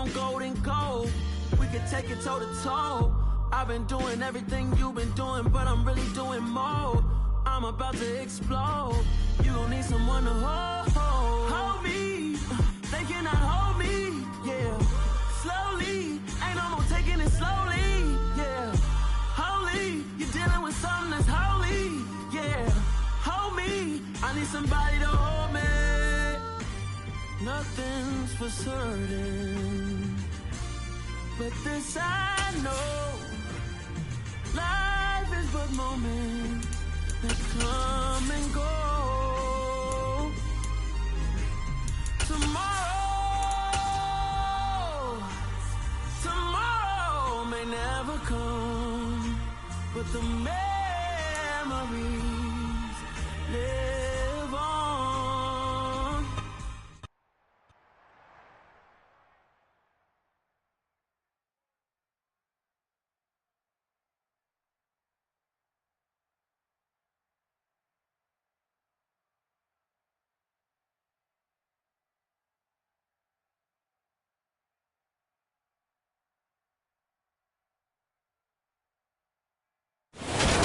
on gold and gold. We could take it toe to toe. I've been doing everything you've been doing, but I'm really doing more. I'm about to explode. You gon' need someone to hold me. They cannot hold me, yeah. Slowly, ain't no more taking it slowly, yeah. Holy, you're dealing with something that's holy, yeah. Hold me, I need somebody to hold me. Nothing's for certain, but this I know. Life is but moments that come and go. Tomorrow may never come, but the memories live on.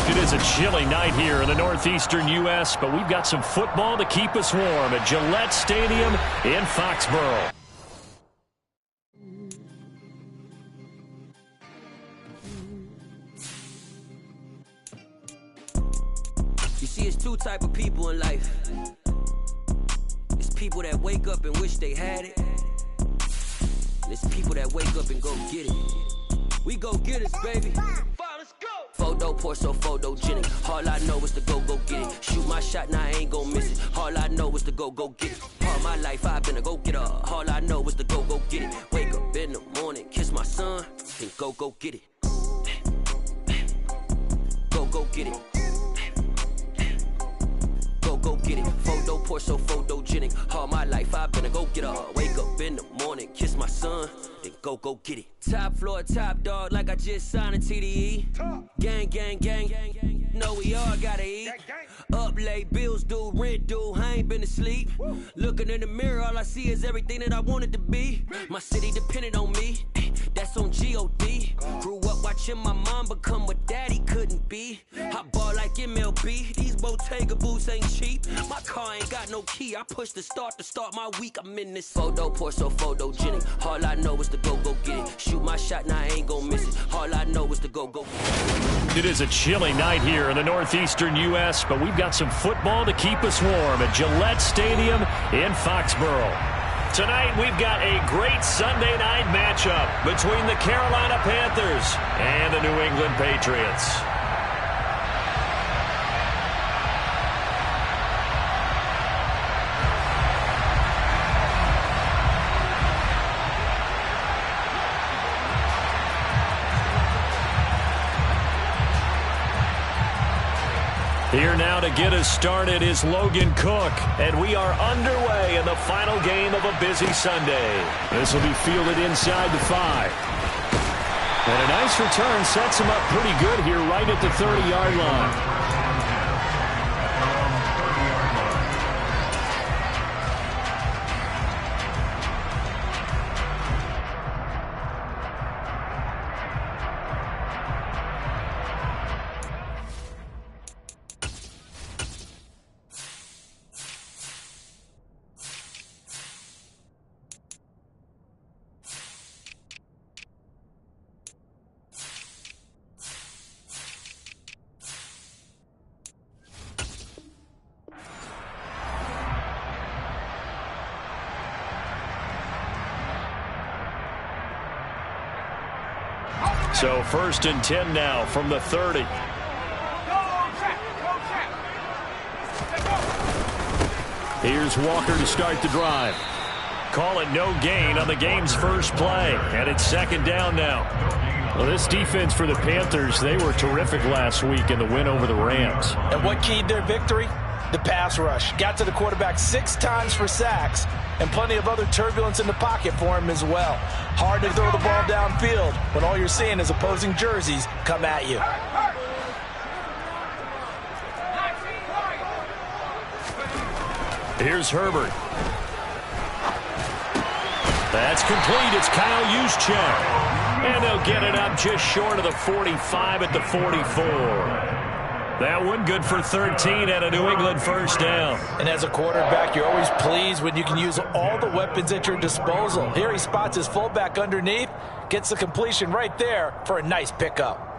It is a chilly night here in the northeastern U.S., but we've got some football to keep us warm at Gillette Stadium in Foxborough. You see, it's two type of people in life. It's people that wake up and wish they had it. And it's people that wake up and go get it. We go get it, baby. Let's go. Photo pour so photogenic. All I know is to go get it. Shoot my shot, now I ain't gon' miss it. All I know is to go get it. All my life I've been a go-getter. All I know is to go get it. Wake up in the morning, kiss my son, and go get it. Go get it. Go get it. Photo pour so photogenic. All my life I've been a go-getter. Wake up in the morning, kiss my son, then go get it. Top floor, top dog, like I just signed a TDE. Gang, gang, gang, gang, gang. Know we all gotta eat. Up late, bills due, rent due, I ain't been asleep. Looking in the mirror, all I see is everything that I wanted to be. My city depended on me, that's on G.O.D. Grew up watching my mom become what daddy couldn't be. I ball like MLB, these Bottega boots ain't cheap. My car ain't got no key, I push the start to start my week. I'm in this photo pour so photogenic. All I know is to go get it. Shoot my shot, now I ain't gon' miss it. All I know is to go get it. It is a chilly night here in the northeastern U.S., but we've got some football to keep us warm at Gillette Stadium in Foxborough. Tonight, we've got a great Sunday night matchup between the Carolina Panthers and the New England Patriots. Here now to get us started is Logan Cook, and we are underway in the final game of a busy Sunday. This will be fielded inside the 5. And a nice return sets him up pretty good here right at the 30-yard line. So 1st and 10 now from the 30. Here's Walker to start the drive. Call it no gain on the game's first play, and it's 2nd down now. Well, this defense for the Panthers, they were terrific last week in the win over the Rams. And what keyed their victory? The pass rush. Got to the quarterback 6 times for sacks, and plenty of other turbulence in the pocket for him as well. Hard to throw the ball downfield when all you're seeing is opposing jerseys come at you. Here's Herbert. That's complete. It's Kyle Juszczyk. And they'll get it up just short of the 45 at the 44. That one good for 13 and a New England first down. And as a quarterback, you're always pleased when you can use all the weapons at your disposal. Here he spots his fullback underneath, gets the completion right there for a nice pickup.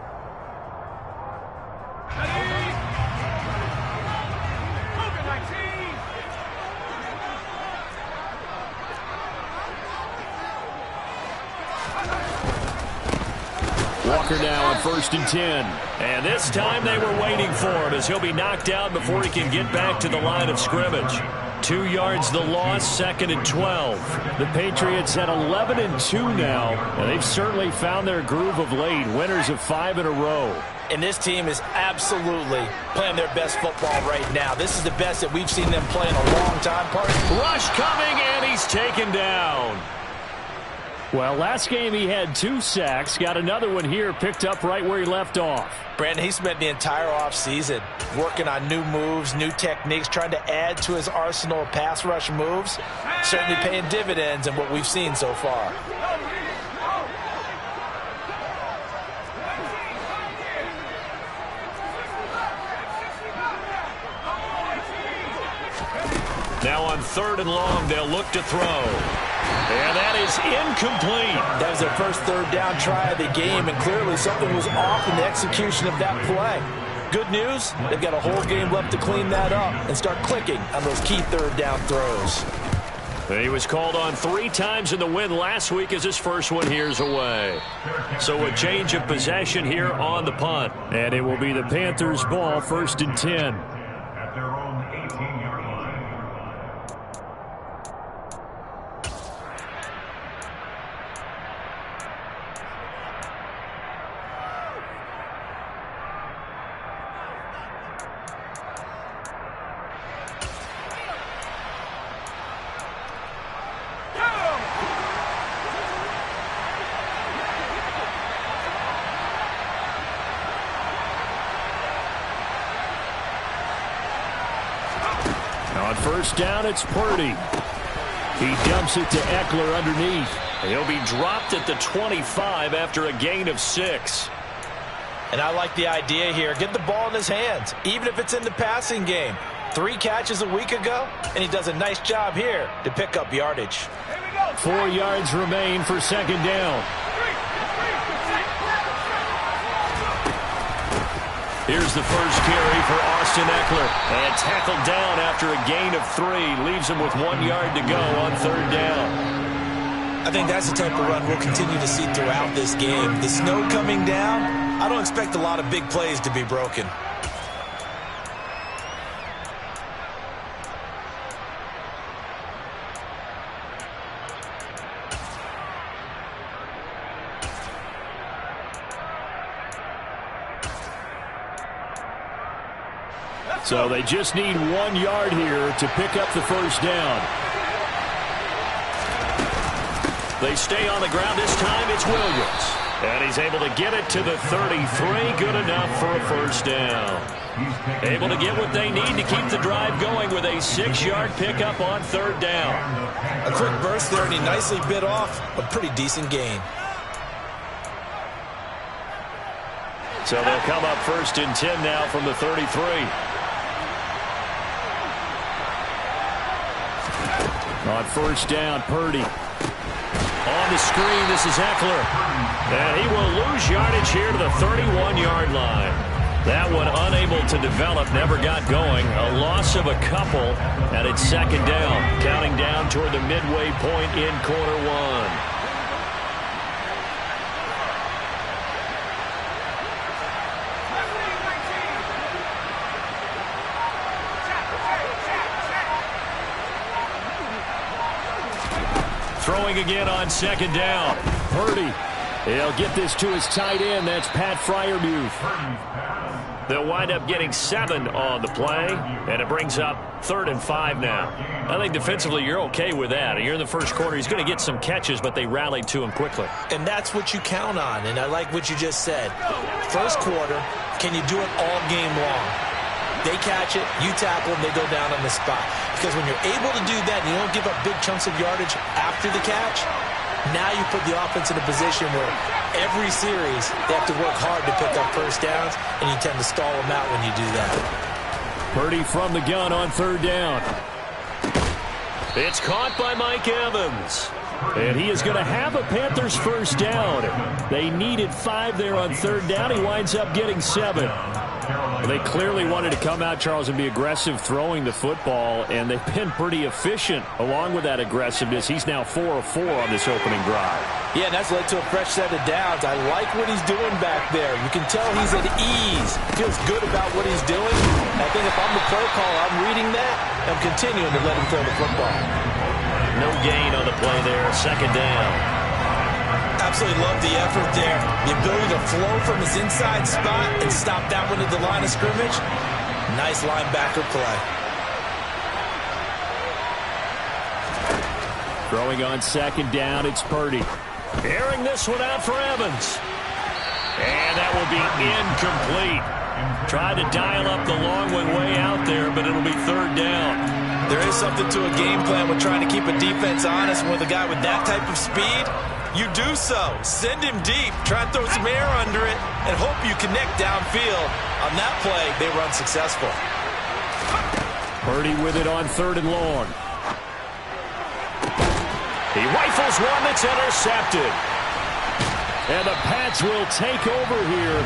Walker now on 1st and 10. And this time they were waiting for him as he'll be knocked out before he can get back to the line of scrimmage. 2 yards the loss, 2nd and 12. The Patriots at 11-2 now, and they've certainly found their groove of late. Winners of 5 in a row. And this team is absolutely playing their best football right now. This is the best that we've seen them play in a long time. Rush coming, and he's taken down. Well, last game he had 2 sacks. Got another one here, picked up right where he left off. Brandon, he spent the entire offseason working on new moves, new techniques, trying to add to his arsenal of pass rush moves. Certainly paying dividends in what we've seen so far. Now on 3rd and long, they'll look to throw. And that is incomplete. That was their first 3rd down try of the game, and clearly something was off in the execution of that play. Good news, they've got a whole game left to clean that up and start clicking on those key 3rd down throws. He was called on 3 times in the win last week as his first one here's away. So a change of possession here on the punt. And it will be the Panthers' ball, 1st and 10. At their own 18-yard line. On 1st down, it's Purdy. He dumps it to Eckler underneath. He'll be dropped at the 25 after a gain of 6. And I like the idea here. Get the ball in his hands, even if it's in the passing game. 3 catches a week ago, and he does a nice job here to pick up yardage. 4 yards remain for 2nd down. Here's the first carry for Austin Eckler. And tackled down after a gain of 3. Leaves him with 1 yard to go on 3rd down. I think that's the type of run we'll continue to see throughout this game. The snow coming down, I don't expect a lot of big plays to be broken. So they just need 1 yard here to pick up the first down. They stay on the ground. This time it's Williams. And he's able to get it to the 33. Good enough for a first down. Able to get what they need to keep the drive going with a 6-yard pickup on 3rd down. A quick burst there, and he nicely bit off a pretty decent gain. So they'll come up 1st and 10 now from the 33. On 1st down, Purdy. On the screen, this is Eckler. And he will lose yardage here to the 31-yard line. That one unable to develop, never got going. A loss of a couple, and it's 2nd down. Counting down toward the midway point in quarter 1. Throwing again on 2nd down. Purdy. He'll get this to his tight end. That's Pat Freiermuth. They'll wind up getting 7 on the play, and it brings up 3rd and 5 now. I think defensively you're okay with that. You're in the first quarter. He's going to get some catches, but they rallied to him quickly. And that's what you count on, and I like what you just said. First quarter, can you do it all game long? They catch it, you tackle them, they go down on the spot. Because when you're able to do that and you don't give up big chunks of yardage after the catch, now you put the offense in a position where every series they have to work hard to pick up first downs, and you tend to stall them out when you do that. Purdy from the gun on third down. It's caught by Mike Evans. And he is going to have a Panthers first down. They needed 5 there on third down. He winds up getting 7. They clearly wanted to come out, Charles, and be aggressive throwing the football, and they've been pretty efficient along with that aggressiveness. He's now 4 of 4 on this opening drive. Yeah, and that's led to a fresh set of downs. I like what he's doing back there. You can tell he's at ease. Feels good about what he's doing. I think if I'm the play caller, I'm reading that. I'm continuing to let him throw the football. No gain on the play there. Second down. Absolutely love the effort there. The ability to flow from his inside spot and stop that one at the line of scrimmage. Nice linebacker play. Throwing on second down, it's Purdy. Airing this one out for Evans. And that will be incomplete. Tried to dial up the long one way out there, but it'll be third down. There is something to a game plan with trying to keep a defense honest. With a guy with that type of speed, you do so. Send him deep. Try and throw some air under it and hope you connect downfield. On that play, they were unsuccessful. Purdy with it on third and long. He rifles one that's intercepted. And the Pats will take over here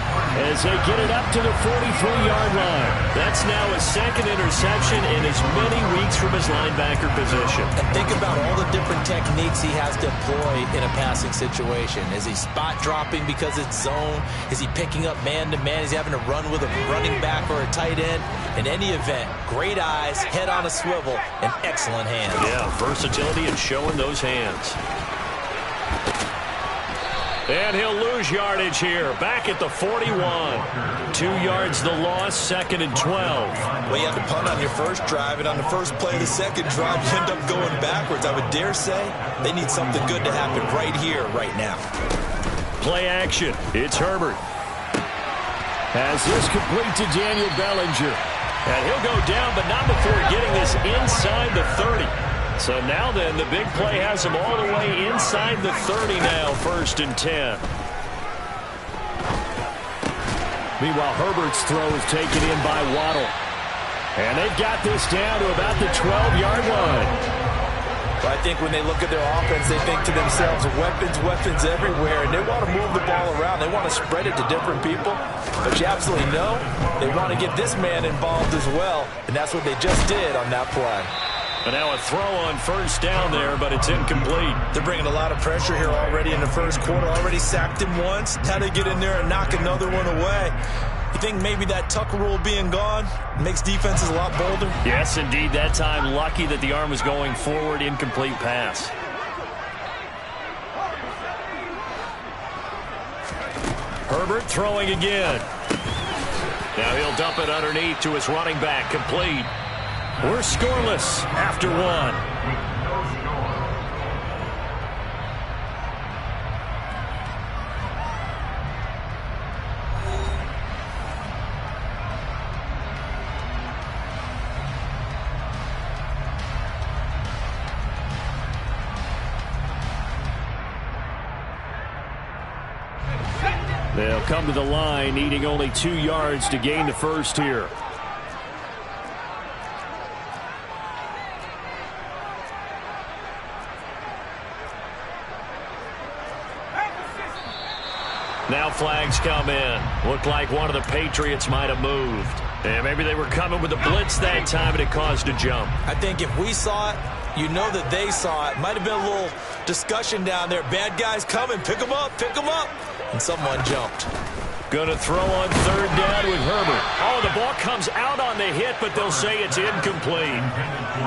as they get it up to the 43-yard line. That's now his second interception in as many weeks from his linebacker position. And think about all the different techniques he has to employ in a passing situation. Is he spot dropping because it's zone? Is he picking up man-to-man? Is he having to run with a running back or a tight end? In any event, great eyes, head on a swivel, and excellent hands. Yeah, versatility and showing those hands. And he'll lose yardage here. Back at the 41. 2 yards the loss, second and 12. Well, you had to punt on your first drive, and on the first play of the second drive, you end up going backwards. I would dare say they need something good to happen right here, right now. Play action. It's Herbert. Has this complete to Daniel Bellinger. And he'll go down, but not before getting this inside the 30. So now then, the big play has him all the way inside the 30 now, first and 10. Meanwhile, Herbert's throw is taken in by Waddle. And they've got this down to about the 12-yard line. I think when they look at their offense, they think to themselves, weapons everywhere, and they want to move the ball around. They want to spread it to different people. But you absolutely know they want to get this man involved as well, and that's what they just did on that play. And now a throw on first down there, but it's incomplete. They're bringing a lot of pressure here already in the first quarter. Already sacked him once. Now they get in there and knock another one away. You think maybe that Tucker rule being gone makes defenses a lot bolder? Yes, indeed. That time, lucky that the arm was going forward. Incomplete pass. Herbert throwing again. Now he'll dump it underneath to his running back. Complete. We're scoreless after one. They'll come to the line, needing only 2 yards to gain the first here. Now flags come in. Looked like one of the Patriots might have moved. And maybe they were coming with a blitz that time and it caused a jump. I think if we saw it, you know that they saw it. Might have been a little discussion down there. Bad guys coming. Pick them up. Pick them up. And someone jumped. Going to throw on third down with Herbert. Oh, the ball comes out on the hit, but they'll say it's incomplete.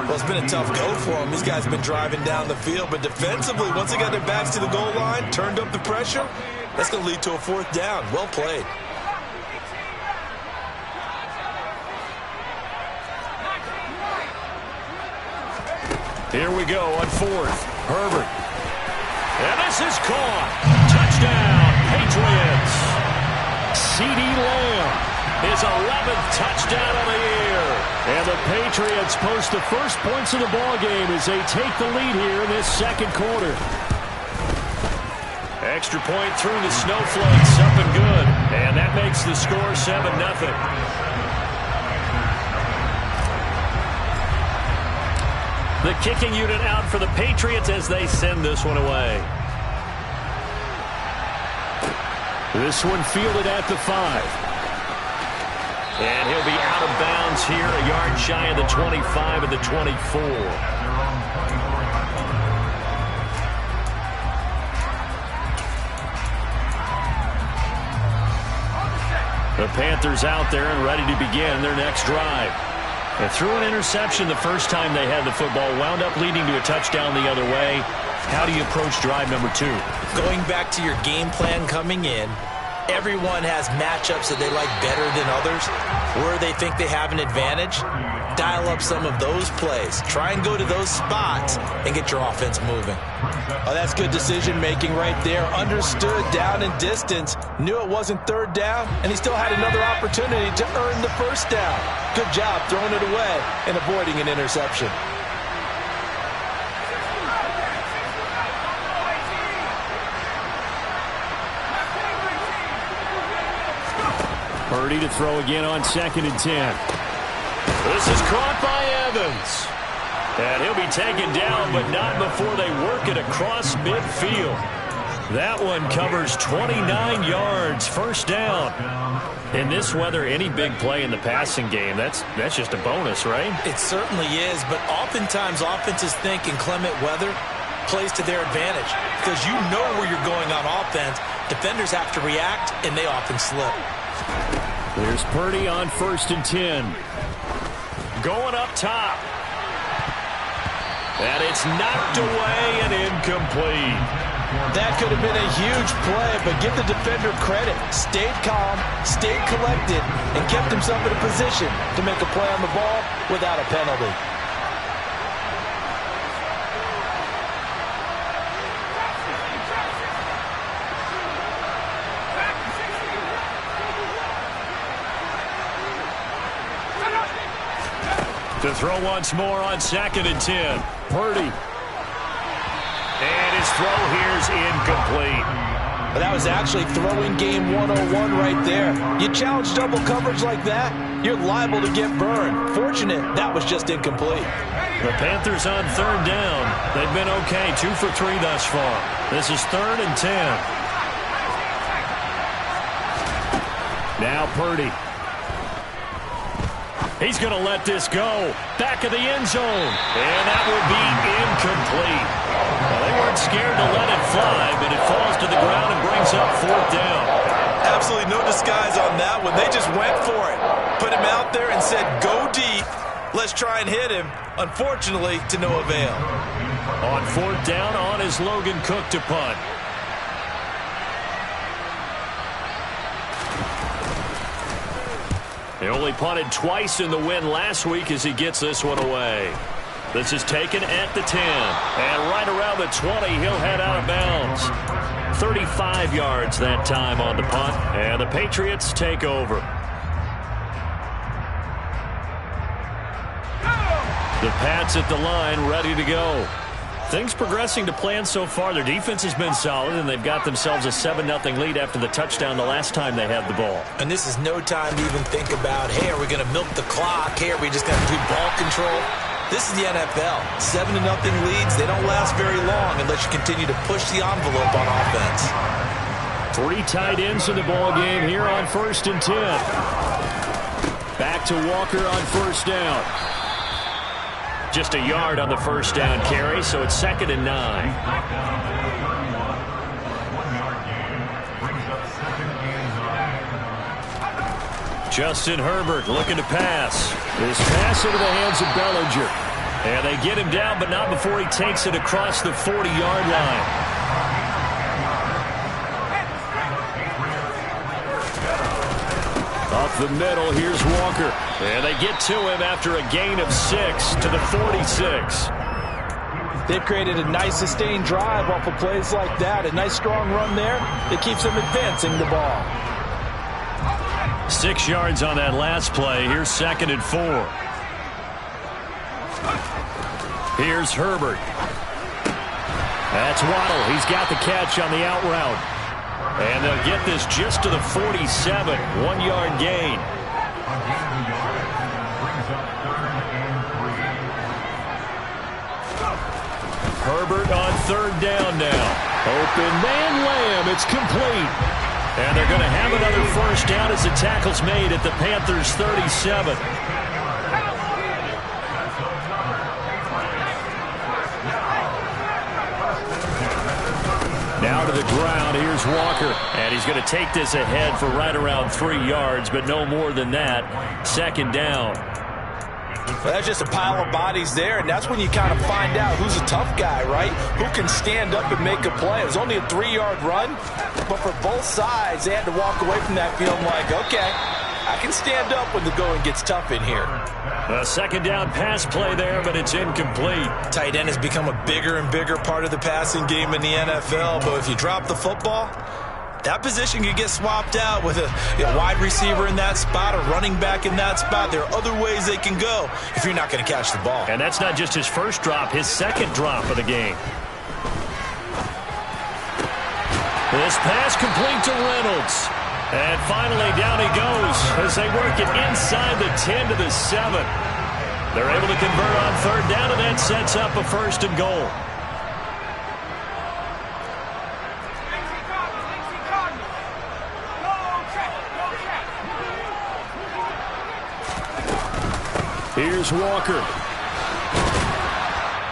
Well, it's been a tough go for them. These guys have been driving down the field. But defensively, once they got their backs to the goal line, turned up the pressure, that's going to lead to a fourth down. Well played. Here we go on fourth. Herbert. And this is caught. Touchdown, Patriots. CeeDee Lamb his 11th touchdown of the year. And the Patriots post the first points of the ballgame as they take the lead here in this second quarter. Extra point through the snowflakes, up and good. And that makes the score 7-0. The kicking unit out for the Patriots as they send this one away. This one fielded at the 5. And he'll be out of bounds here, a yard shy of the 25 and the 24. The Panthers out there and ready to begin their next drive. They threw an interception the first time they had the football, wound up leading to a touchdown the other way. How do you approach drive number 2? Going back to your game plan coming in, everyone has matchups that they like better than others. Where they think they have an advantage, dial up some of those plays. Try and go to those spots and get your offense moving. Oh, that's good decision-making right there. Understood down and distance. Knew it wasn't third down, and he still had another opportunity to earn the first down. Good job throwing it away and avoiding an interception. Purdy to throw again on 2nd and 10. This is caught by Evans. And he'll be taken down, but not before they work it across midfield. That one covers 29 yards, first down. In this weather, any big play in the passing game, that's just a bonus, right? It certainly is, but oftentimes offenses think inclement weather plays to their advantage because you know where you're going on offense. Defenders have to react, and they often slip. There's Purdy on 1st and 10. Going up top. And it's knocked away and incomplete. That could have been a huge play, but give the defender credit. Stayed calm, stayed collected, and kept himself in a position to make a play on the ball without a penalty. To throw once more on 2nd and 10. Purdy. And his throw here's incomplete. But that was actually throwing game 101 right there. You challenge double coverage like that, you're liable to get burned. Fortunate, that was just incomplete. The Panthers on 3rd down. They've been okay, 2 for 3 thus far. This is 3rd and 10. Now Purdy. He's going to let this go. Back of the end zone. And that will be incomplete. Well, they weren't scared to let it fly, but it falls to the ground and brings up 4th down. Absolutely no disguise on that one. They just went for it. Put him out there and said, go deep. Let's try and hit him. Unfortunately, to no avail. On 4th down, on is Logan Cook to punt. He only punted twice in the win last week as he gets this one away. This is taken at the 10. And right around the 20, he'll head out of bounds. 35 yards that time on the punt. And the Patriots take over. The Pats at the line, ready to go. Things progressing to plan so far. Their defense has been solid, and they've got themselves a 7-0 lead after the touchdown the last time they had the ball. And this is no time to even think about, hey, are we going to milk the clock? Hey, are we just going to do ball control? This is the NFL. 7-0 leads, they don't last very long unless you continue to push the envelope on offense. 3 tight ends in the ball game here on 1st and 10. Back to Walker on 1st down. Just a yard on the 1st down carry, so it's 2nd and 9. Justin Herbert looking to pass. His pass into the hands of Bellinger. And they get him down, but not before he takes it across the 40-yard line. Up the middle, here's Walker. And they get to him after a gain of 6 to the 46. They've created a nice sustained drive off of plays like that. A nice strong run there that keeps them advancing the ball. 6 yards on that last play. Here's 2nd and 4. Here's Herbert. That's Waddle. He's got the catch on the out route. And they'll get this just to the 47. 1-yard gain. Herbert on 3rd down now. Open man Lamb. It's complete. And they're going to have another 1st down as the tackle's made at the Panthers' 37. Now to the ground. Here's Walker. And he's going to take this ahead for right around 3 yards, but no more than that. 2nd down. Well, that's just a pile of bodies there, and that's when you kind of find out who's a tough guy, right? Who can stand up and make a play. It was only a 3-yard run, but for both sides, they had to walk away from that field like, okay, I can stand up when the going gets tough in here. A 2nd down pass play there, but it's incomplete. Tight end has become a bigger and bigger part of the passing game in the NFL, but if you drop the football, that position could get swapped out with a wide receiver in that spot, a running back in that spot. There are other ways they can go if you're not going to catch the ball. And that's not just his 1st drop, his 2nd drop of the game. This pass complete to Reynolds. And finally down he goes as they work it inside the 10 to the 7. They're able to convert on 3rd down, and that sets up a 1st and goal. Here's Walker.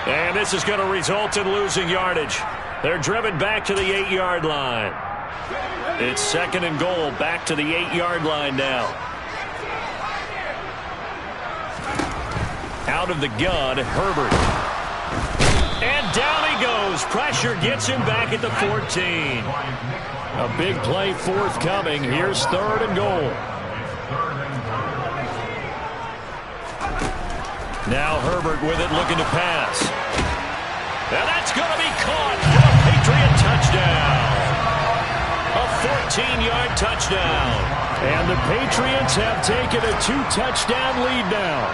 And this is going to result in losing yardage. They're driven back to the 8-yard line. It's 2nd and goal, back to the 8-yard line now. Out of the gun, Herbert. And down he goes. Pressure gets him back at the 14. A big play forthcoming. Here's 3rd and goal. Now Herbert with it, looking to pass. And that's going to be caught for a Patriot touchdown. A 14-yard touchdown. And the Patriots have taken a 2-touchdown lead now.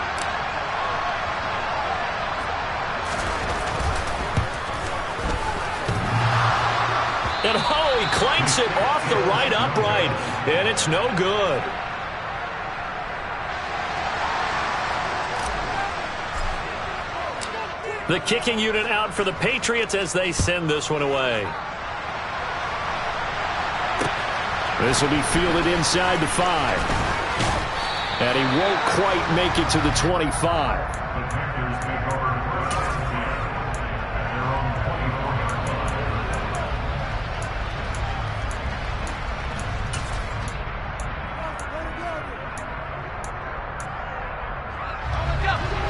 And he clanks it off the right upright. And it's no good. The kicking unit out for the Patriots as they send this one away. This will be fielded inside the 5. And he won't quite make it to the 25.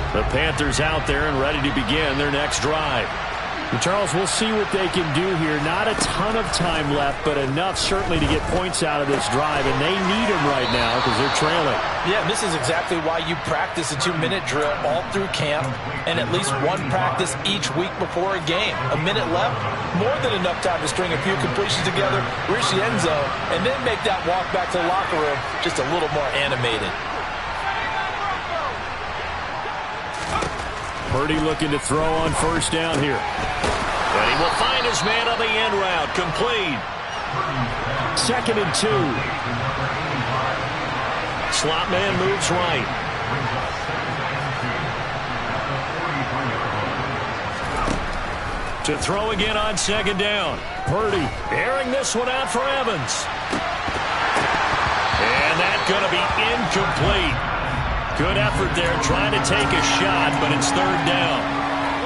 The Panthers out there and ready to begin their next drive. And Charles, we'll see what they can do here. Not a ton of time left, but enough certainly to get points out of this drive, and they need them right now because they're trailing. Yeah, this is exactly why you practice a 2-minute drill all through camp and at least one practice each week before a game. A minute left, more than enough time to string a few completions together, reach the end zone, and then make that walk back to the locker room just a little more animated. Purdy looking to throw on 1st down here. And he will find his man on the end route. Complete. 2nd and 2. Slot man moves right. To throw again on 2nd down. Purdy airing this one out for Evans. And that's going to be incomplete. Good effort there, trying to take a shot, but it's 3rd down.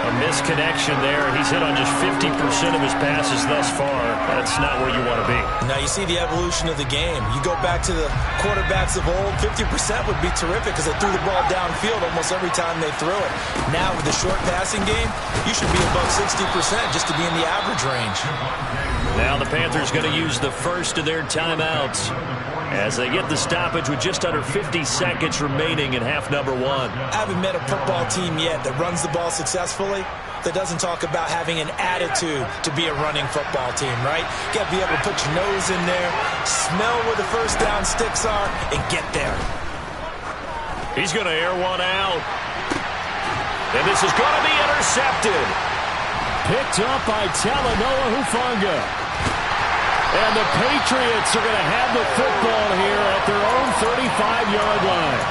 A misconnection there. He's hit on just 50% of his passes thus far. That's not where you want to be. Now you see the evolution of the game. You go back to the quarterbacks of old, 50% would be terrific because they threw the ball downfield almost every time they threw it. Now with the short passing game, you should be above 60% just to be in the average range. Now the Panthers going to use the first of their timeouts as they get the stoppage with just under 50 seconds remaining in half number 1. I haven't met a football team yet that runs the ball successfully that doesn't talk about having an attitude to be a running football team, right? You got to be able to put your nose in there, smell where the first down sticks are, and get there. He's going to air one out. And this is going to be intercepted. Picked up by Talanoa Hufanga. And the Patriots are going to have the football here at their own 35-yard line.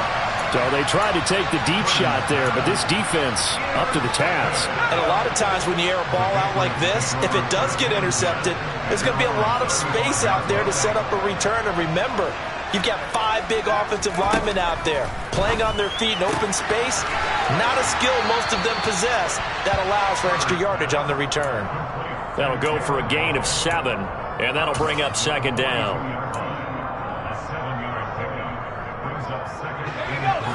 So they tried to take the deep shot there, but this defense up to the task. And a lot of times when you air a ball out like this, if it does get intercepted, there's going to be a lot of space out there to set up a return. And remember, you've got 5 big offensive linemen out there playing on their feet in open space. Not a skill most of them possess that allows for extra yardage on the return. That'll go for a gain of 7, and that'll bring up second down. A 7-yard pickup brings up second and 3.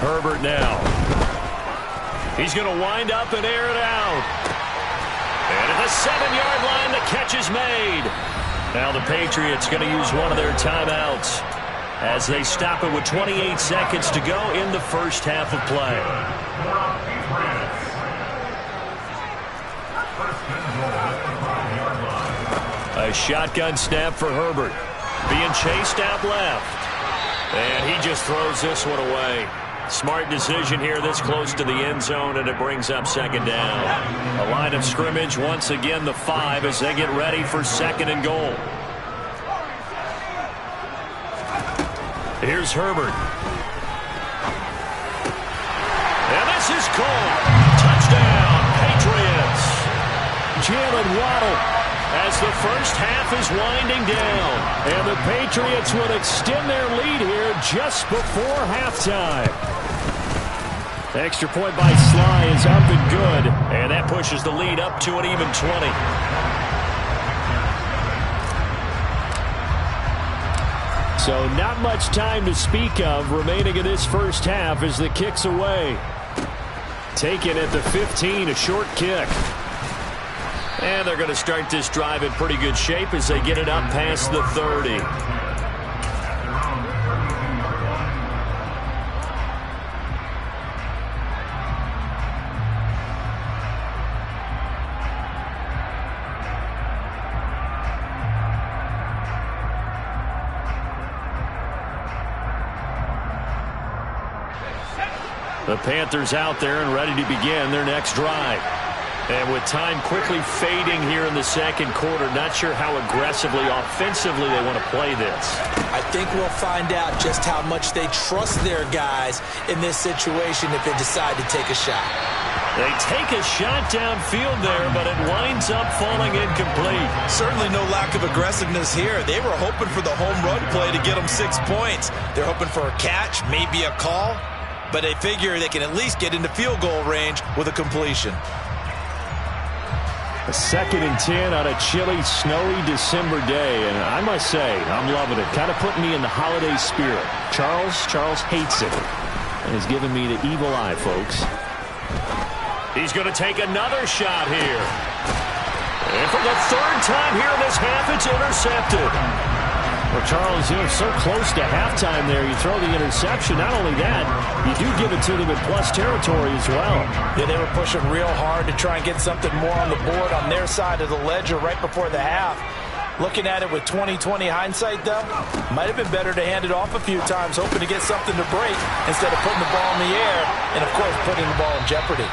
Herbert now. He's going to wind up and air it out. And at the 7-yard line, the catch is made. Now the Patriots going to use one of their timeouts as they stop it with 28 seconds to go in the first half of play. A shotgun snap for Herbert. Being chased out left. And he just throws this one away. Smart decision here this close to the end zone, and it brings up second down. A line of scrimmage, once again the 5 as they get ready for second and goal. Here's Herbert. And this is caught. Touchdown, Patriots. Jalen Waddle as the first half is winding down. And the Patriots will extend their lead here just before halftime. Extra point by Sly is up and good. And that pushes the lead up to an even 20. So not much time to speak of remaining in this first half as the kick's away. Taken at the 15, a short kick. And they're going to start this drive in pretty good shape as they get it up past the 30. The Panthers out there and ready to begin their next drive. And with time quickly fading here in the second quarter, not sure how aggressively, offensively they want to play this. I think we'll find out just how much they trust their guys in this situation if they decide to take a shot. They take a shot downfield there, but it winds up falling incomplete. Certainly no lack of aggressiveness here. They were hoping for the home run play to get them 6 points. They're hoping for a catch, maybe a call, but they figure they can at least get into field goal range with a completion. A 2nd and 10 on a chilly, snowy December day, and I must say, I'm loving it. Kind of putting me in the holiday spirit. Charles hates it, and has given me the evil eye, folks. He's going to take another shot here. And for the 3rd time here in this half, it's intercepted. Well, Charles, you're so close to halftime there. You throw the interception. Not only that, you do give it to them in plus territory as well. Yeah, they were pushing real hard to try and get something more on the board on their side of the ledger right before the half. Looking at it with 20/20 hindsight, though, might have been better to hand it off a few times, hoping to get something to break instead of putting the ball in the air and, of course, putting the ball in jeopardy.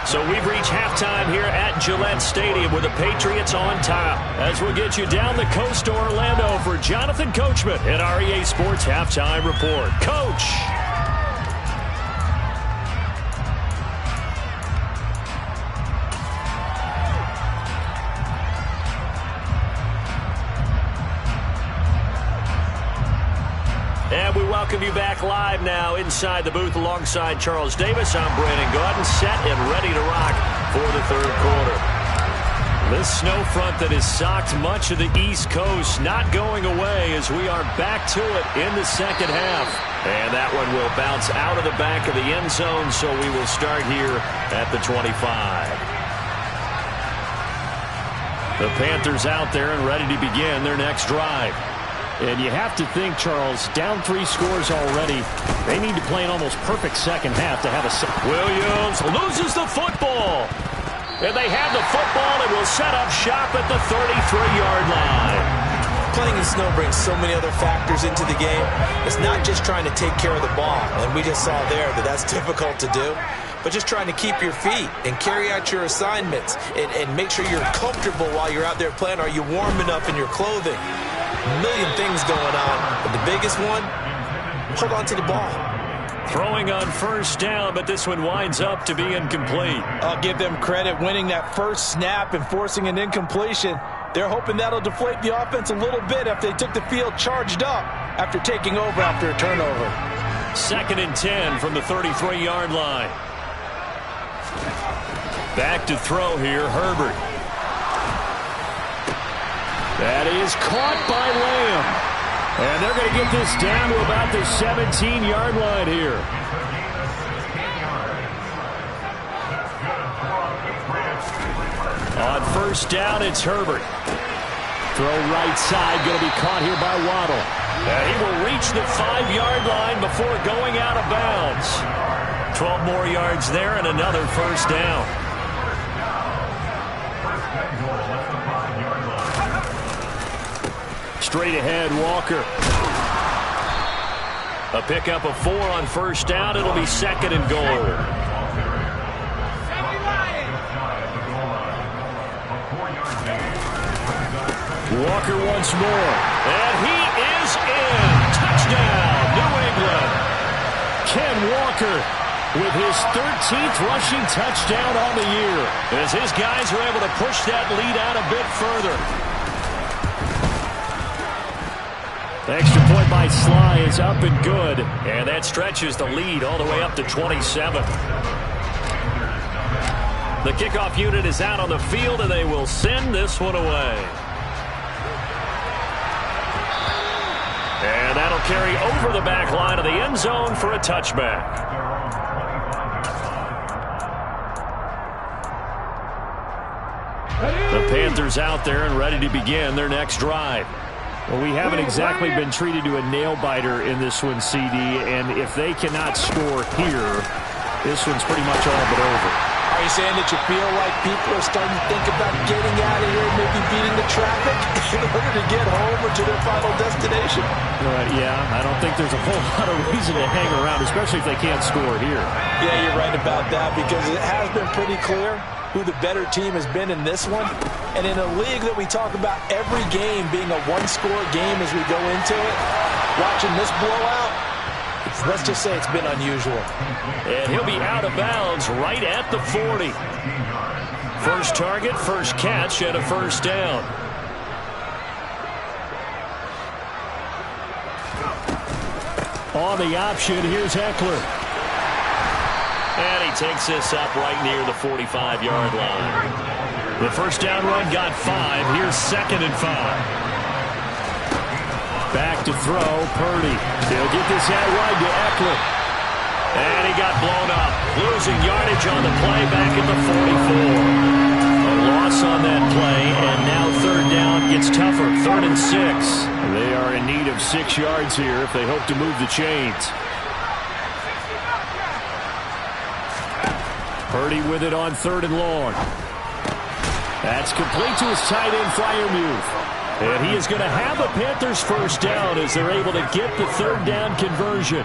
So we've reached halftime here at Gillette Stadium with the Patriots on top. As we'll get you down the coast to Orlando for Jonathan Coachman at REA Sports Halftime Report. Coach! And we welcome you back live now inside the booth alongside Charles Davis. I'm Brandon Gaudin, set and ready to rock for the 3rd quarter. This snow front that has socked much of the East Coast not going away as we are back to it in the second half. And that one will bounce out of the back of the end zone, so we will start here at the 25. The Panthers out there and ready to begin their next drive. And you have to think, Charles, down 3 scores already. They need to play an almost perfect second half to have a... Williams loses the football. And they have the football and will set up shop at the 33-yard line. Playing in snow brings so many other factors into the game. It's not just trying to take care of the ball, and we just saw there that that's difficult to do, but just trying to keep your feet and carry out your assignments and make sure you're comfortable while you're out there playing. Are you warm enough in your clothing? A million things going on, but the biggest one, hold on to the ball. Throwing on first down, but this one winds up to be incomplete. I'll give them credit winning that first snap and forcing an incompletion. They're hoping that'll deflate the offense a little bit after they took the field charged up after taking over after a turnover. 2nd and 10 from the 33-yard line. Back to throw here, Herbert. That is caught by Lamb. And they're going to get this down to about the 17-yard line here. On first down, it's Herbert. Throw right side, going to be caught here by Waddle. And he will reach the 5-yard line before going out of bounds. 12 more yards there and another first down. Straight ahead, Walker. A pickup of 4 on first down. It'll be 2nd and goal. Walker once more. And he is in. Touchdown, New England. Ken Walker with his 13th rushing touchdown on the year. As his guys are able to push that lead out a bit further. The extra point by Sly is up and good. And that stretches the lead all the way up to 27. The kickoff unit is out on the field, and they will send this one away. And that'll carry over the back line of the end zone for a touchback. The Panthers out there and ready to begin their next drive. Well, we haven't exactly been treated to a nail-biter in this one, CD, and if they cannot score here, this one's pretty much all but over. Are you saying that you feel like people are starting to think about getting out of here and maybe beating the traffic in order to get home or to their final destination? Yeah, I don't think there's a whole lot of reason to hang around, especially if they can't score here. Yeah, you're right about that, because it has been pretty clear who the better team has been in this one. And in a league that we talk about every game being a one-score game as we go into it, watching this blowout, let's just say it's been unusual. And he'll be out of bounds right at the 40. First target, first catch, and a first down. On the option, here's Eckler. And he takes this up right near the 45-yard line. The first down run got 5. Here's 2nd and 5. Back to throw, Purdy. He'll get this out wide to Eckler. And he got blown up. Losing yardage on the play back at the 44. A loss on that play, and now 3rd down gets tougher. 3rd and 6. They are in need of 6 yards here if they hope to move the chains. Purdy with it on 3rd and long. That's complete to his tight end, Freiermuth. And he is going to have a Panthers first down as they're able to get the 3rd down conversion.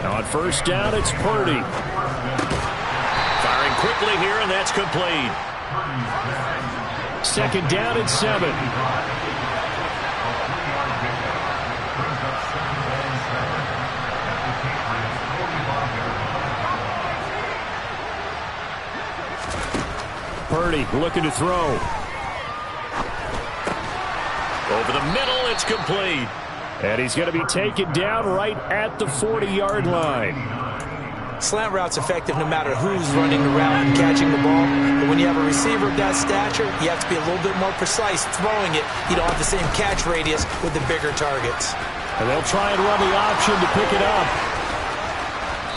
Now on first down, it's Purdy. Firing quickly here, and that's complete. 2nd down and 7. Purdy looking to throw. Over the middle, it's complete. And he's going to be taken down right at the 40-yard line. Slant route's effective no matter who's running the route and catching the ball. But when you have a receiver of that stature, you have to be a little bit more precise throwing it. You don't have the same catch radius with the bigger targets. And they'll try and run the option to pick it up.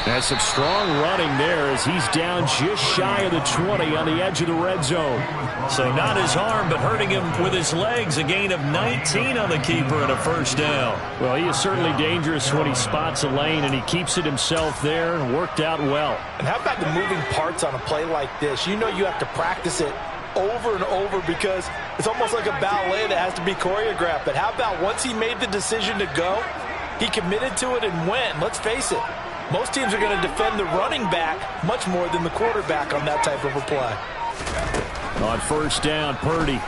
That's some strong running there as he's down just shy of the 20 on the edge of the red zone. So not his arm, but hurting him with his legs. A gain of 19 on the keeper and a first down. Well, he is certainly dangerous when he spots a lane, and he keeps it himself there and worked out well. And how about the moving parts on a play like this? You know you have to practice it over and over because it's almost like a ballet that has to be choreographed. But how about once he made the decision to go, he committed to it and went. Let's face it, most teams are going to defend the running back much more than the quarterback on that type of a play. On first down, Purdy.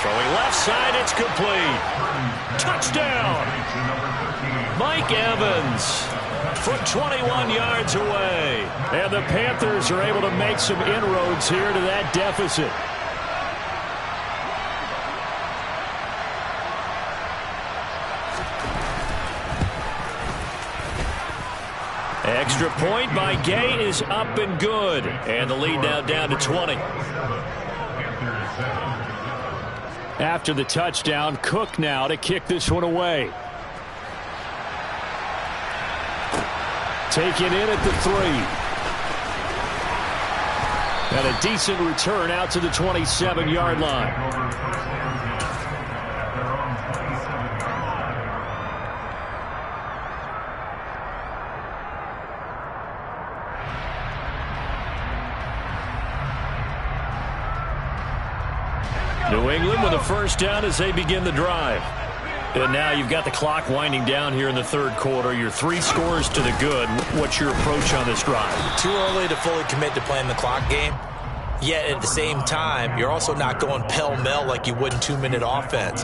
Throwing left side, it's complete. Touchdown! Mike Evans from 21 yards away. And the Panthers are able to make some inroads here to that deficit. Extra point by Gay is up and good. And the lead now down to 20. After the touchdown, Cook now to kick this one away. Taken in at the 3. And a decent return out to the 27-yard line. New England with a first down as they begin the drive. And now you've got the clock winding down here in the third quarter. Your 3 scores to the good. What's your approach on this drive? Too early to fully commit to playing the clock game. Yet at the same time, you're also not going pell-mell like you would in 2-minute offense.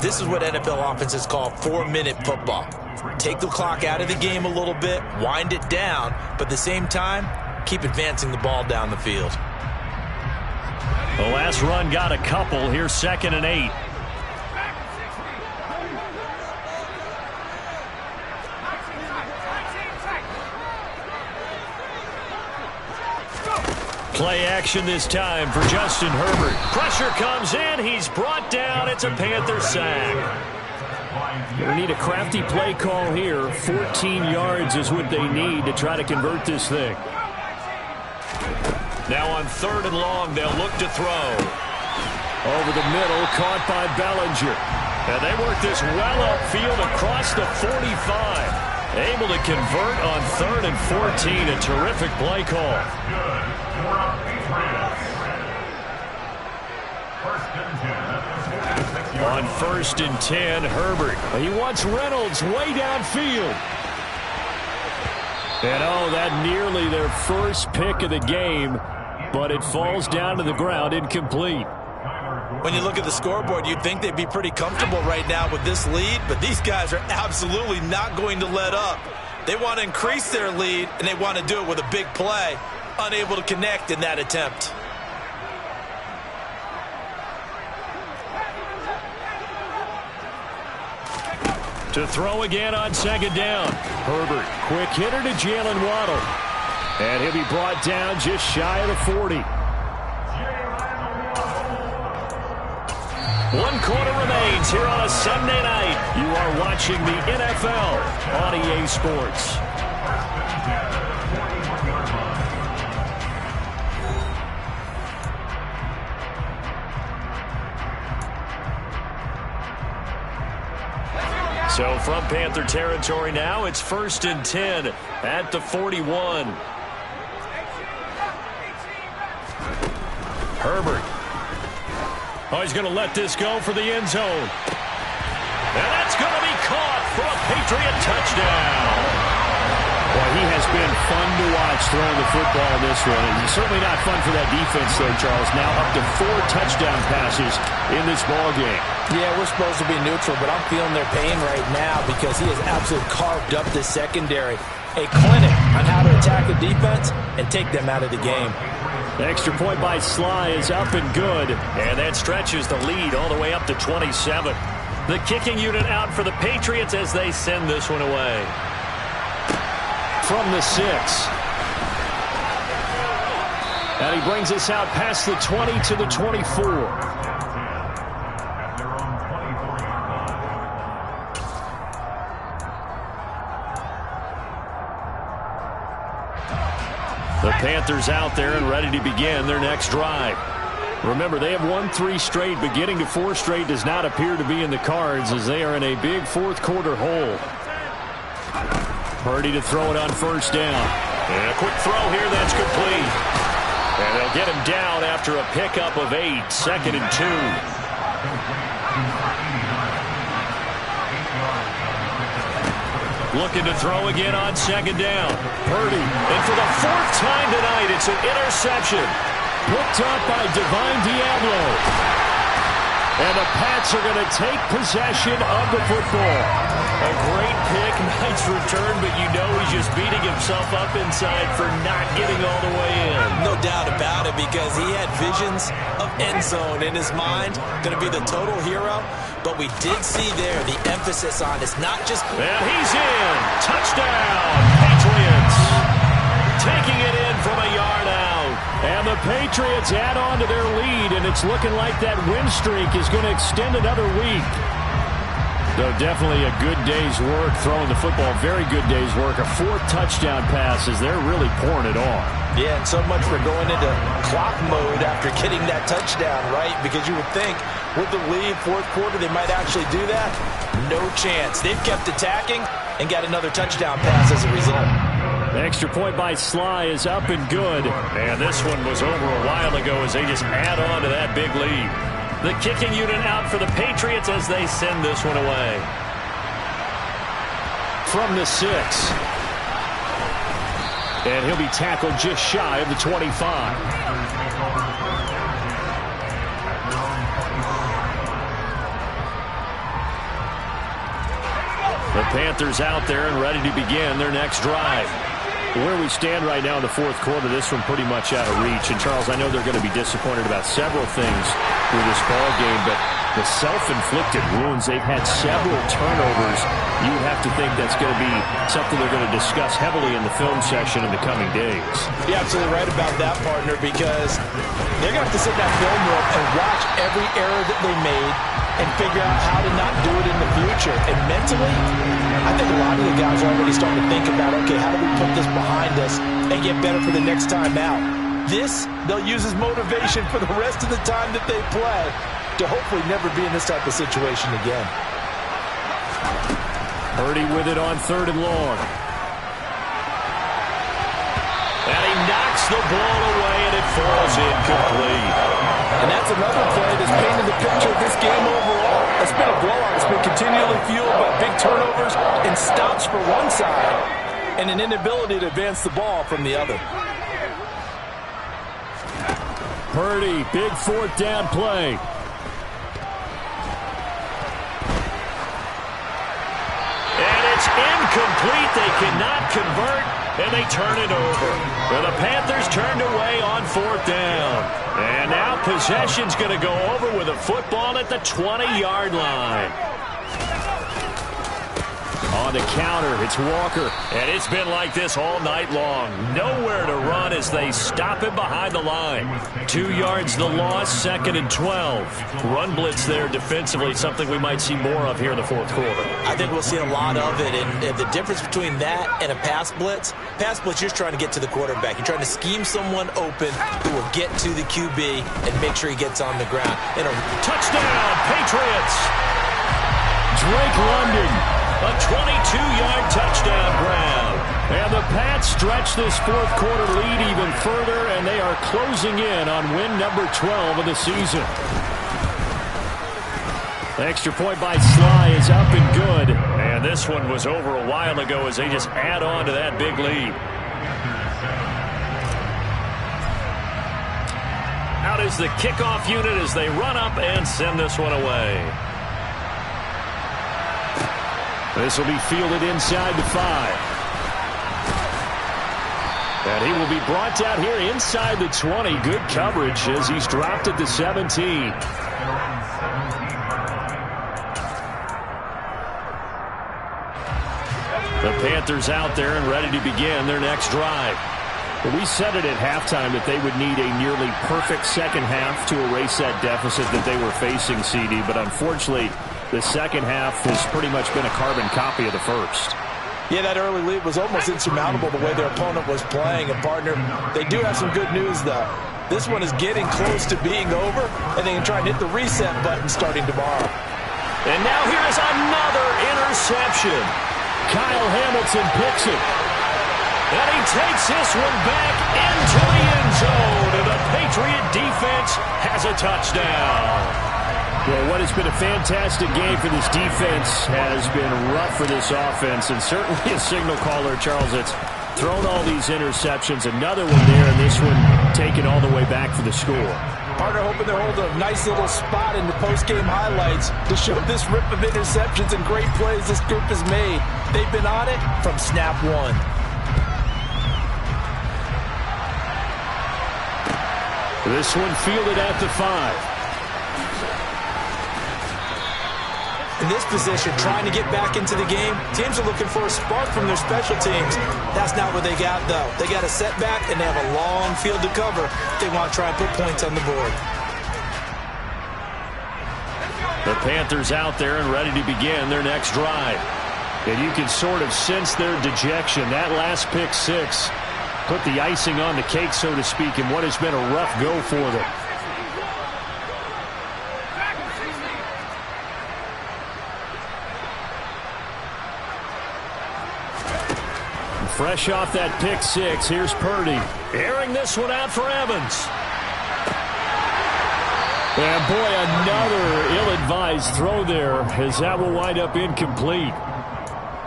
This is what NFL offenses call 4-minute football. Take the clock out of the game a little bit, wind it down, but at the same time, keep advancing the ball down the field. The last run got a couple. Here's 2nd and 8. Play action this time for Justin Herbert. Pressure comes in. He's brought down. It's a Panther sack. They need a crafty play call here. 14 yards is what they need to try to convert this thing. Now on 3rd and long, they'll look to throw. Over the middle, caught by Bellinger. And they work this well upfield across the 45. Able to convert on 3rd and 14. A terrific play call. On 1st and 10, Herbert. He wants Reynolds way downfield. And oh, that nearly their first pick of the game, but it falls down to the ground incomplete. When you look at the scoreboard, you'd think they'd be pretty comfortable right now with this lead, but these guys are absolutely not going to let up. They want to increase their lead, and they want to do it with a big play. Unable to connect in that attempt. To throw again on 2nd down. Herbert, quick hitter to Jalen Waddle. And he'll be brought down just shy of the 40. 1 quarter remains here on a Sunday night. You are watching the NFL on EA Sports. So from Panther territory now, it's 1st and 10 at the 41. Herbert. Oh, he's going to let this go for the end zone. And that's going to be caught for a Patriot touchdown. Well, he has been fun to watch throwing the football in this one. And he's certainly not fun for that defense, though, Charles. Now up to 4 touchdown passes in this ball game. Yeah, we're supposed to be neutral, but I'm feeling their pain right now because he has absolutely carved up this secondary. A clinic on how to attack the defense and take them out of the game. The extra point by Sly is up and good. And that stretches the lead all the way up to 27. The kicking unit out for the Patriots as they send this one away. From the 6. And he brings us out past the 20 to the 24. The Panthers out there and ready to begin their next drive. Remember, they have won 3 straight, but getting to 4 straight does not appear to be in the cards as they are in a big fourth quarter hole. Purdy to throw it on first down. And a quick throw here that's complete. And they'll get him down after a pickup of 8, 2nd and 2. Looking to throw again on 2nd down. Purdy, and for the 4th time tonight, it's an interception. Picked up by Divine Diablo. And the Pats are going to take possession of the football. A great pick, nice return, but you know he's just beating himself up inside for not getting all the way in. No doubt about it, because he had visions of end zone in his mind. Going to be the total hero. But we did see there the emphasis on it's not just... And he's in. Touchdown, Patriots. Taking it in from a yard out. And the Patriots add on to their lead, and it's looking like that win streak is going to extend another week. Though definitely a good day's work throwing the football. Very good day's work. A 4th touchdown pass as they're really pouring it on. Yeah, and so much for going into clock mode after getting that touchdown, right? Because you would think with the lead, 4th quarter, they might actually do that. No chance. They've kept attacking and got another touchdown pass as a result. The extra point by Sly is up and good. And this one was over a while ago as they just add on to that big lead. The kicking unit out for the Patriots as they send this one away. From the 6. And he'll be tackled just shy of the 25. The Panthers out there and ready to begin their next drive. Where we stand right now in the 4th quarter, this one pretty much out of reach. And, Charles, I know they're going to be disappointed about several things with this ball game, but the self-inflicted wounds, they've had several turnovers. You have to think that's going to be something they're going to discuss heavily in the film session in the coming days. You're absolutely right about that, partner, because they're going to have to sit in that film room and watch every error that they made and figure out how to not do it in the future. And mentally, I think a lot of the guys are already starting to think about, okay, how do we put this behind us and get better for the next time out? This, they'll use as motivation for the rest of the time that they play to hopefully never be in this type of situation again. Purdy with it on 3rd and long. And he knocks the ball away, and it falls incomplete. And that's another play that's painted the picture of this game overall. It's been a blowout. It's been continually fueled by big turnovers and stops for one side and an inability to advance the ball from the other. Purdy, big 4th down play. And it's incomplete. They cannot convert, and they turn it over. Well, the Panthers turned away on 4th down. And now possession's going to go over with a football at the 20-yard line. On the counter, it's Walker. And it's been like this all night long. Nowhere to run as they stop him behind the line. 2 yards the loss, 2nd and 12. Run blitz there defensively, something we might see more of here in the 4th quarter. I think we'll see a lot of it. And the difference between that and a pass blitz, you're just trying to get to the quarterback. You're trying to scheme someone open who will get to the QB and make sure he gets on the ground. And a touchdown, Patriots! Drake London. A 22-yard touchdown grab. And the Pats stretch this 4th quarter lead even further, and they are closing in on win number 12 of the season. The extra point by Sly is up and good. And this one was over a while ago as they just add on to that big lead. Out is the kickoff unit as they run up and send this one away. This will be fielded inside the 5. And he will be brought down here inside the 20. Good coverage as he's dropped at the 17. The Panthers out there and ready to begin their next drive. We said it at halftime that they would need a nearly perfect second half to erase that deficit that they were facing, CD. But unfortunately, the second half has pretty much been a carbon copy of the first. Yeah, that early lead was almost insurmountable the way their opponent was playing. And, partner, they do have some good news, though. This one is getting close to being over, and they can try and hit the reset button starting tomorrow. And now here is another interception. Kyle Hamilton picks it. And he takes this one back into the end zone. And the Patriot defense has a touchdown. Well, what has been a fantastic game for this defense has been rough for this offense. And certainly a signal caller, Charles, that's thrown all these interceptions. Another one there, and this one taken all the way back for the score. Partner hoping they hold a nice little spot in the post-game highlights to show this rip of interceptions and great plays this group has made. They've been on it from snap one. This one fielded at the 5. In this position, trying to get back into the game, teams are looking for a spark from their special teams. That's not what they got, though. They got a setback, and they have a long field to cover if they want to try and put points on the board. The Panthers out there and ready to begin their next drive. And you can sort of sense their dejection. That last pick six put the icing on the cake, so to speak, in what has been a rough go for them. Fresh off that pick six, here's Purdy. Airing this one out for Evans. And boy, another ill-advised throw there, as that will wind up incomplete.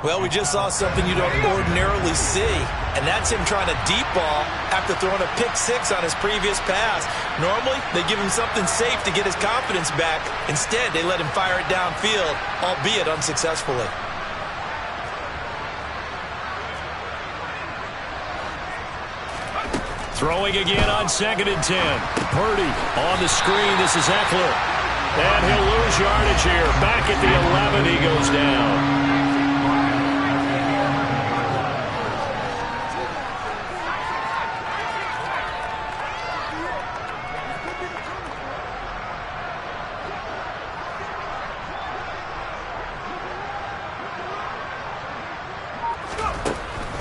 Well, we just saw something you don't ordinarily see, and that's him trying to deep ball after throwing a pick six on his previous pass. Normally, they give him something safe to get his confidence back. Instead, they let him fire it downfield, albeit unsuccessfully. Throwing again on 2nd and 10. Purdy on the screen. This is Eckler. And he'll lose yardage here. Back at the 11, he goes down.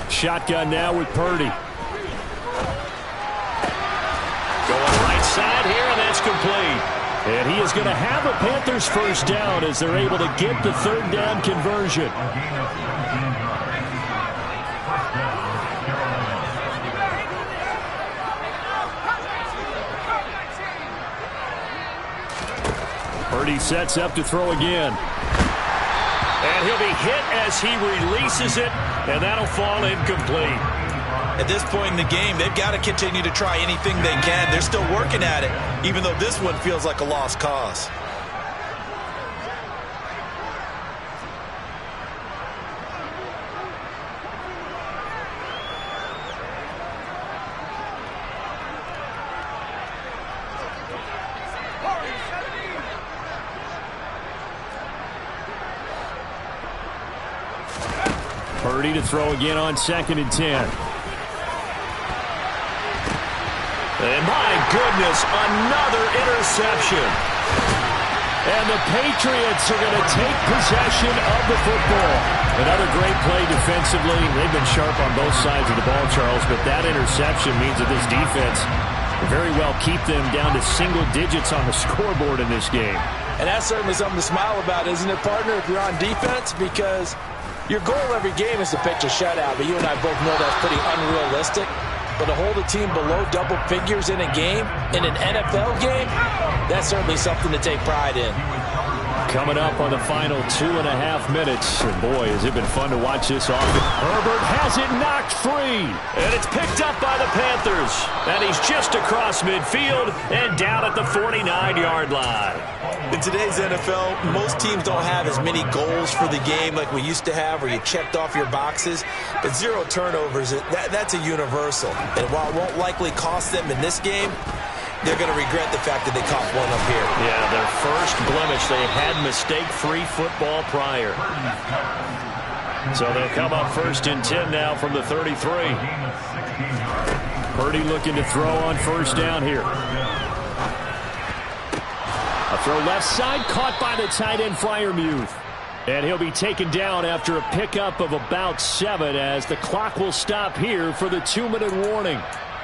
Shotgun now with Purdy. Side here, and that's complete. And he is going to have a Panthers first down as they're able to get the 3rd down conversion. Purdy sets up to throw again. And he'll be hit as he releases it, and that'll fall incomplete. At this point in the game, they've got to continue to try anything they can. They're still working at it, even though this one feels like a lost cause. Purdy to throw again on 2nd and 10. And my goodness, another interception. And the Patriots are going to take possession of the football. Another great play defensively. They've been sharp on both sides of the ball, Charles, but that interception means that this defense will very well keep them down to single digits on the scoreboard in this game. And that's certainly something to smile about, isn't it, partner, if you're on defense? Because your goal every game is to pitch a shutout, but you and I both know that's pretty unrealistic. But to hold a team below double figures in a game, in an NFL game, that's certainly something to take pride in. Coming up on the final 2.5 minutes. And boy, has it been fun to watch this offense. Herbert has it knocked free. And it's picked up by the Panthers. And he's just across midfield and down at the 49-yard line. In today's NFL, most teams don't have as many goals for the game like we used to have, where you checked off your boxes. But 0 turnovers, that's a universal. And while it won't likely cost them in this game, they're going to regret the fact that they caught one up here. Yeah, their first blemish. They had mistake-free football prior. So they'll come up 1st and 10 now from the 33. Purdy looking to throw on 1st down here. A throw left side, caught by the tight end, Freiermuth. And he'll be taken down after a pickup of about 7 as the clock will stop here for the 2-minute warning.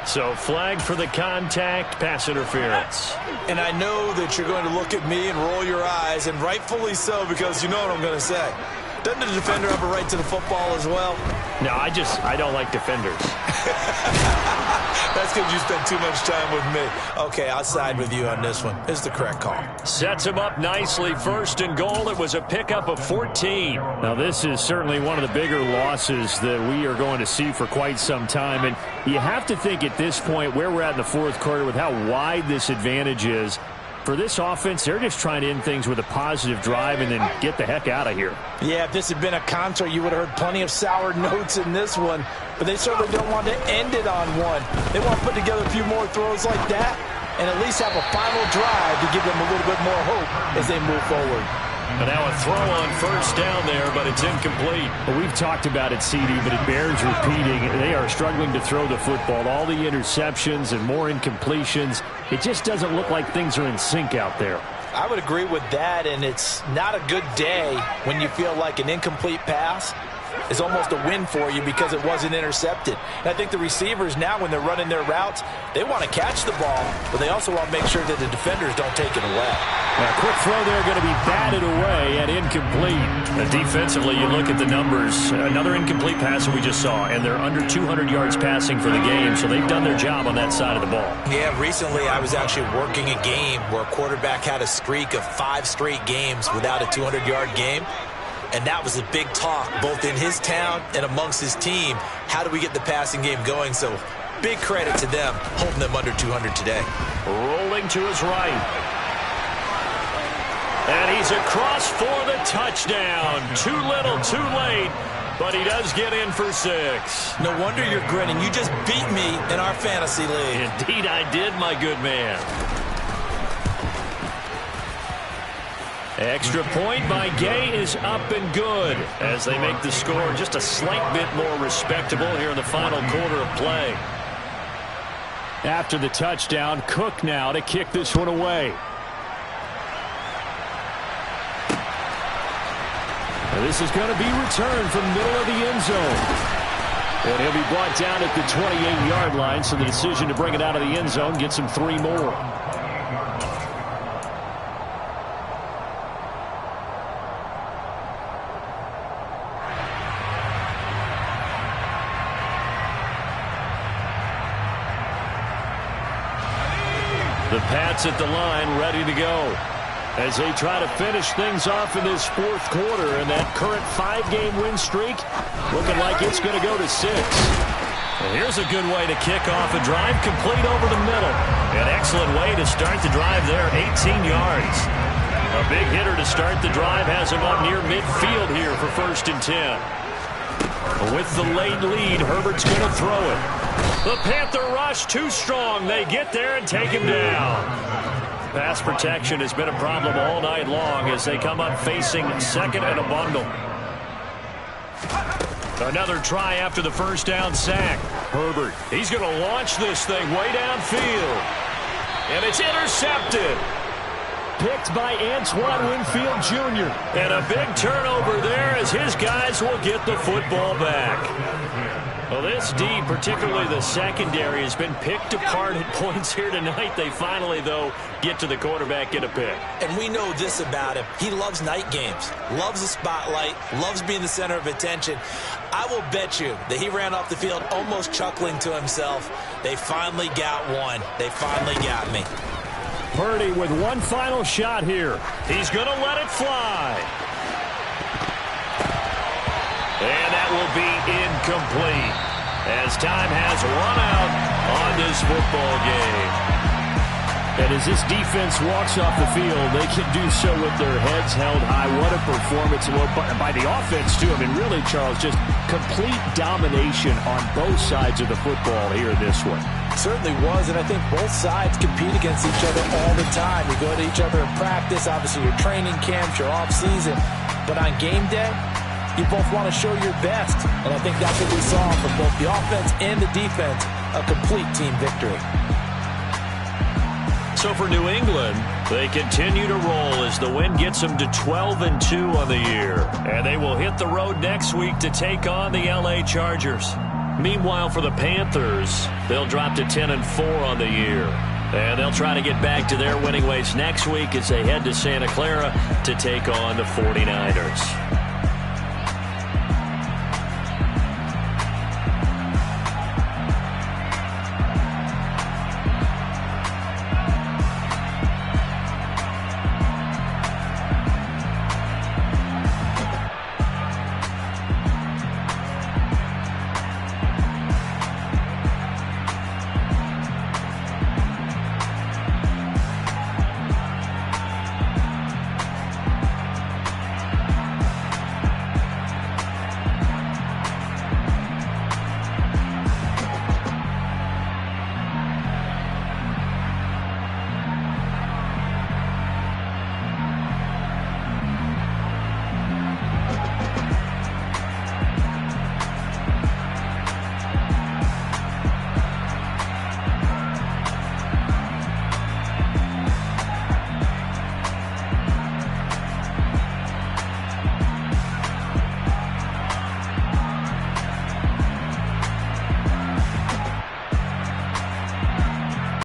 So flag for the contact, pass interference. And I know that you're going to look at me and roll your eyes, and rightfully so, because you know what I'm going to say. Doesn't the defender have a right to the football as well? No, I don't like defenders. That's because you spent too much time with me. Okay, I'll side with you on this one. It's the correct call. Sets him up nicely. 1st and goal. It was a pickup of 14. Now, this is certainly one of the bigger losses that we are going to see for quite some time. And you have to think at this point where we're at in the 4th quarter with how wide this advantage is. For this offense, they're just trying to end things with a positive drive and then get the heck out of here. Yeah, if this had been a concert, you would have heard plenty of sour notes in this one. But they certainly don't want to end it on one. They want to put together a few more throws like that and at least have a final drive to give them a little bit more hope as they move forward. And now a throw on 1st down there, but it's incomplete. Well, we've talked about it, CD, but it bears repeating. They are struggling to throw the football. All the interceptions and more incompletions. It just doesn't look like things are in sync out there. I would agree with that, and it's not a good day when you feel like an incomplete pass is almost a win for you because it wasn't intercepted. And I think the receivers now, when they're running their routes, they want to catch the ball, but they also want to make sure that the defenders don't take it away. Now, a quick throw there going to be batted away and incomplete. Defensively, you look at the numbers. Another incomplete pass that we just saw, and they're under 200 yards passing for the game, so they've done their job on that side of the ball. Yeah, recently I was actually working a game where a quarterback had a streak of 5 straight games without a 200-yard game. And that was a big talk, both in his town and amongst his team. How do we get the passing game going? So big credit to them, holding them under 200 today. Rolling to his right. And he's across for the touchdown. Too little, too late. But he does get in for 6. No wonder you're grinning. You just beat me in our fantasy league. Indeed I did, my good man. Extra point by Gay is up and good as they make the score just a slight bit more respectable here in the final quarter of play. After the touchdown, Cook now to kick this one away. Now this is going to be returned from the middle of the end zone. And he'll be brought down at the 28-yard line, so the decision to bring it out of the end zone gets him 3 more. The Pats at the line, ready to go as they try to finish things off in this 4th quarter, and that current 5-game win streak looking like it's going to go to 6. Well, here's a good way to kick off a drive, complete over the middle. An excellent way to start the drive there, 18 yards. A big hitter to start the drive has him up near midfield here for 1st and 10. With the late lead, Herbert's going to throw it. The Panther rush too strong. They get there and take him down. Pass protection has been a problem all night long as they come up facing 2nd and a bundle. Another try after the 1st down sack. Herbert, he's going to launch this thing way downfield. And it's intercepted. Picked by Antoine Winfield Jr. And a big turnover there as his guys will get the football back. Well, this D, particularly the secondary, has been picked apart at points here tonight. They finally, though, get to the quarterback, get a pick. And we know this about him. He loves night games, loves the spotlight, loves being the center of attention. I will bet you that he ran off the field almost chuckling to himself. They finally got one. They finally got me. Purdy with one final shot here. He's going to let it fly. And that will be incomplete as time has run out on this football game. And as this defense walks off the field, they can do so with their heads held high. What a performance by the offense, too. I mean, really, Charles, just complete domination on both sides of the football here in this one. Certainly was, and I think both sides compete against each other all the time. You go to each other in practice, obviously your training camps, your off-season. But on game day, you both want to show your best. And I think that's what we saw from both the offense and the defense, a complete team victory. So for New England, they continue to roll as the win gets them to 12-2 on the year. And they will hit the road next week to take on the L.A. Chargers. Meanwhile, for the Panthers, they'll drop to 10-4 on the year. And they'll try to get back to their winning ways next week as they head to Santa Clara to take on the 49ers.